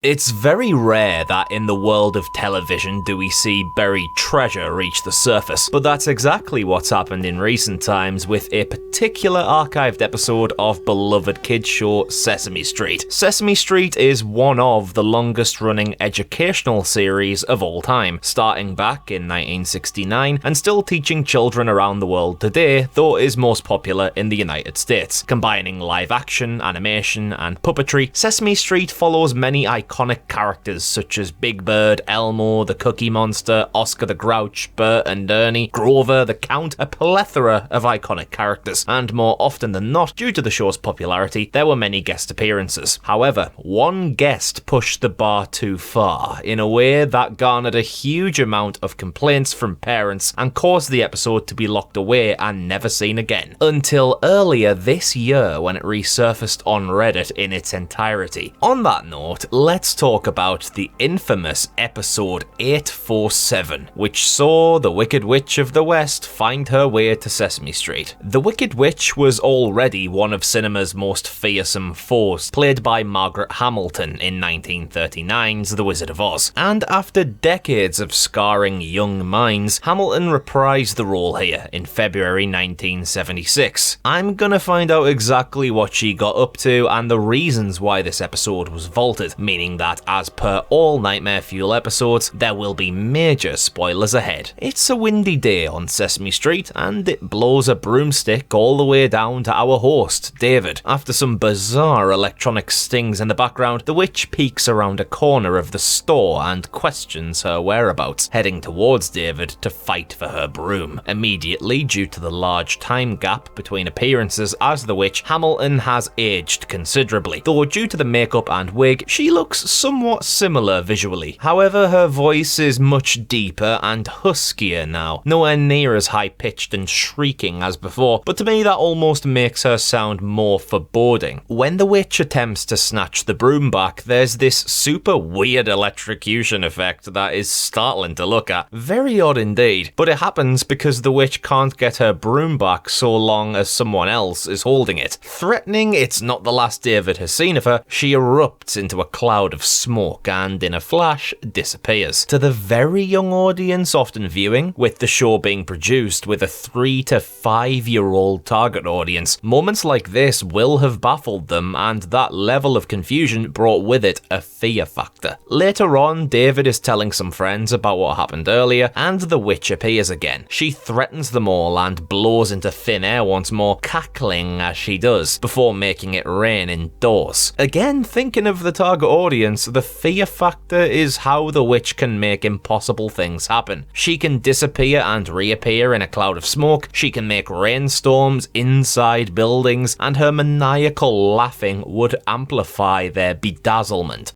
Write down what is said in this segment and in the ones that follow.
It's very rare that in the world of television do we see buried treasure reach the surface, but that's exactly what's happened in recent times with a particular archived episode of beloved kids show Sesame Street. Sesame Street is one of the longest running educational series of all time, starting back in 1969 and still teaching children around the world today, though it is most popular in the United States. Combining live action, animation and puppetry, Sesame Street follows many iconic characters such as Big Bird, Elmo, the Cookie Monster, Oscar the Grouch, Bert and Ernie, Grover, the Count, a plethora of iconic characters, and more often than not, due to the show's popularity, there were many guest appearances. However, one guest pushed the bar too far, in a way that garnered a huge amount of complaints from parents and caused the episode to be locked away and never seen again, until earlier this year when it resurfaced on Reddit in its entirety. On that note, let's talk about the infamous episode 847, which saw the Wicked Witch of the West find her way to Sesame Street. The Wicked Witch was already one of cinema's most fearsome foes, played by Margaret Hamilton in 1939's The Wizard of Oz. And after decades of scarring young minds, Hamilton reprised the role here in February 1976. I'm gonna find out exactly what she got up to and the reasons why this episode was vaulted, meaning that, as per all Nightmare Fuel episodes, there will be major spoilers ahead. It's a windy day on Sesame Street, and it blows a broomstick all the way down to our host, David. After some bizarre electronic stings in the background, the witch peeks around a corner of the store and questions her whereabouts, heading towards David to fight for her broom. Immediately, due to the large time gap between appearances as the witch, Hamilton has aged considerably, though due to the makeup and wig, she looks somewhat similar visually. However, her voice is much deeper and huskier now, nowhere near as high-pitched and shrieking as before, but to me that almost makes her sound more foreboding. When the witch attempts to snatch the broom back, there's this super weird electrocution effect that is startling to look at. Very odd indeed, but it happens because the witch can't get her broom back so long as someone else is holding it. Threatening it's not the last David has seen of her, she erupts into a cloud of smoke and, in a flash, disappears. To the very young audience often viewing, with the show being produced with a 3 to 5 year old target audience, moments like this will have baffled them, and that level of confusion brought with it a fear factor. Later on, David is telling some friends about what happened earlier, and the witch appears again. She threatens them all and blows into thin air once more, cackling as she does, before making it rain indoors. Again, thinking of the target audience, the fear factor is how the witch can make impossible things happen. She can disappear and reappear in a cloud of smoke, she can make rainstorms inside buildings, and her maniacal laughing would amplify their bedazzlement.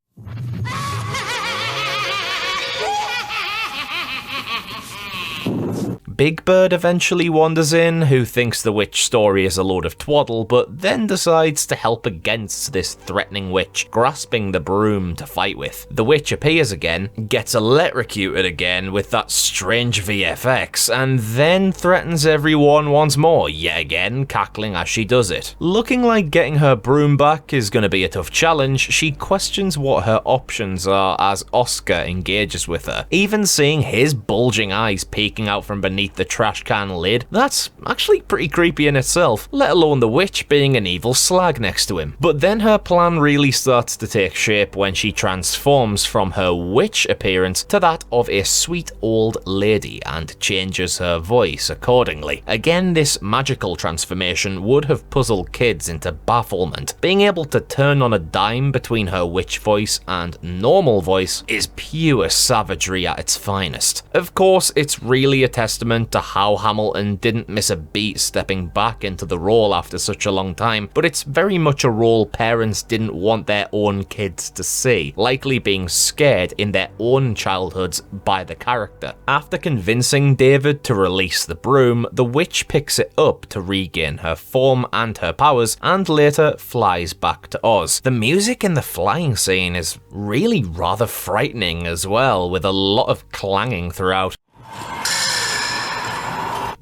Big Bird eventually wanders in, who thinks the witch story is a load of twaddle, but then decides to help against this threatening witch, grasping the broom to fight with. The witch appears again, gets electrocuted again with that strange VFX, and then threatens everyone once more, yet again cackling as she does it. Looking like getting her broom back is going to be a tough challenge, she questions what her options are as Oscar engages with her. Even seeing his bulging eyes peeking out from beneath the trash can lid, that's actually pretty creepy in itself, let alone the witch being an evil slag next to him. But then her plan really starts to take shape when she transforms from her witch appearance to that of a sweet old lady and changes her voice accordingly. Again, this magical transformation would have puzzled kids into bafflement. Being able to turn on a dime between her witch voice and normal voice is pure savagery at its finest. Of course, it's really a testament to how Hamilton didn't miss a beat stepping back into the role after such a long time, but it's very much a role parents didn't want their own kids to see, likely being scared in their own childhoods by the character. After convincing David to release the broom, the witch picks it up to regain her form and her powers, and later flies back to Oz. The music in the flying scene is really rather frightening as well, with a lot of clanging throughout.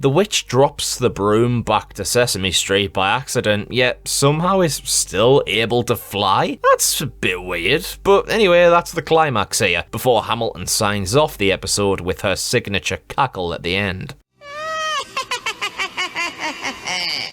The witch drops the broom back to Sesame Street by accident, yet somehow is still able to fly? That's a bit weird. But anyway, that's the climax here, before Hamilton signs off the episode with her signature cackle at the end.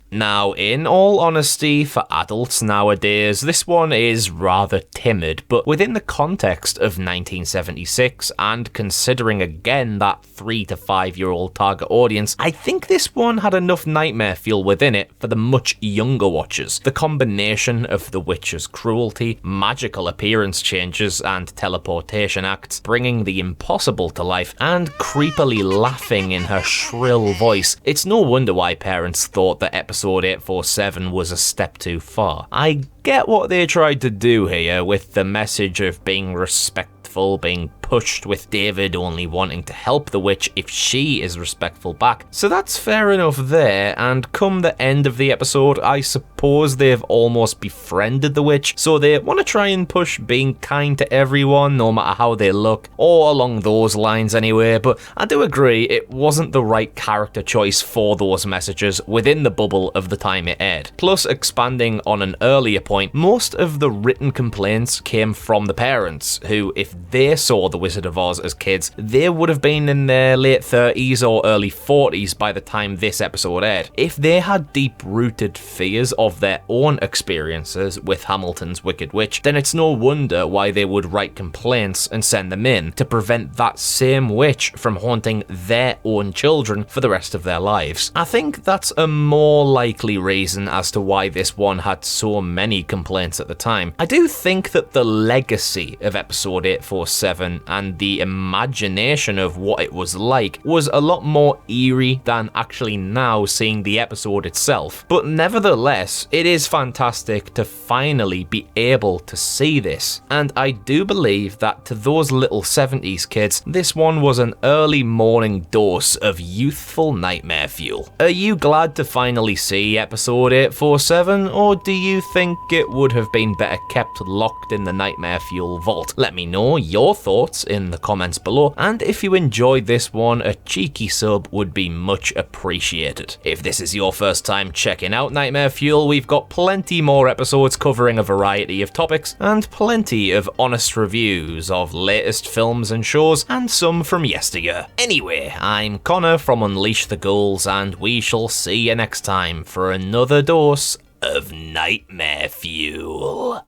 Now, in all honesty, for adults nowadays, this one is rather timid, but within the context of 1976, and considering again that 3 to 5 year old target audience, I think this one had enough nightmare fuel within it for the much younger watchers. The combination of the witch's cruelty, magical appearance changes, and teleportation acts, bringing the impossible to life, and creepily laughing in her shrill voice. It's no wonder why parents thought that episode 847 was a step too far. I get what they tried to do here with the message of being respectful, being pushed, with David only wanting to help the witch if she is respectful back. So that's fair enough there, and come the end of the episode, I suppose they've almost befriended the witch, so they want to try and push being kind to everyone, no matter how they look, or along those lines anyway, but I do agree it wasn't the right character choice for those messages within the bubble of the time it aired. Plus, expanding on an earlier point, most of the written complaints came from the parents, who, if they saw the Wizard of Oz as kids, they would have been in their late 30s or early 40s by the time this episode aired. If they had deep-rooted fears of their own experiences with Hamilton's Wicked Witch, then it's no wonder why they would write complaints and send them in to prevent that same witch from haunting their own children for the rest of their lives. I think that's a more likely reason as to why this one had so many complaints at the time. I do think that the legacy of episode 847 and the imagination of what it was like was a lot more eerie than actually now seeing the episode itself. But nevertheless, it is fantastic to finally be able to see this. And I do believe that to those little 70s kids, this one was an early morning dose of youthful nightmare fuel. Are you glad to finally see episode 847, or do you think it would have been better kept locked in the nightmare fuel vault? Let me know your thoughts in the comments below, and if you enjoyed this one, a cheeky sub would be much appreciated. If this is your first time checking out Nightmare Fuel, we've got plenty more episodes covering a variety of topics, and plenty of honest reviews of latest films and shows, and some from yesteryear. Anyway, I'm Connor from Unleash the Ghouls, and we shall see you next time for another dose of Nightmare Fuel.